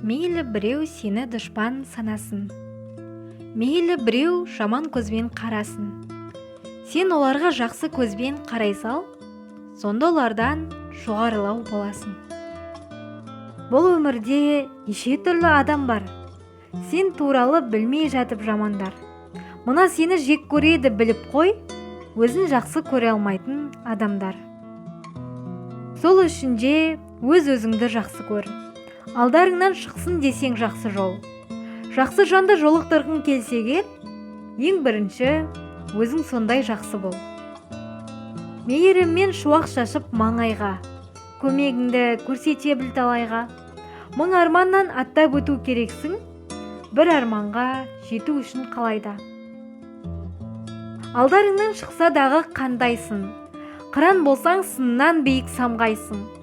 Мейлі біреу сені дұшпан санасын, мейлі біреу жаман көзбен қарасын. Сен оларға жақсы көзбен қарай сал, сонда олардан жоғарылау боласың. Бұл өмірде неше түрлі адам бар. Сен туралы білмей жатып жамандар. Мына сені жек көреді біліп қой, өзін жақсы көре алмайтын адамдар. Сол үшін де өз-өзіңді жақсы көр. Алдарыңнан шықсын десең жақсы жол. Жақсы жанды жолықтырғың келсеге, ең бірінші өзің сондай жақсы бол. Мейіріммен шуақ шашып маңайға, көмегіңді көрсете біл талайға. Мың арманнан аттап өту керексің, бір арманға жету үшін қалайда. Алдарыңнан шықса дағы қандайсың, қыран болсаң сыннан биік самғайсың.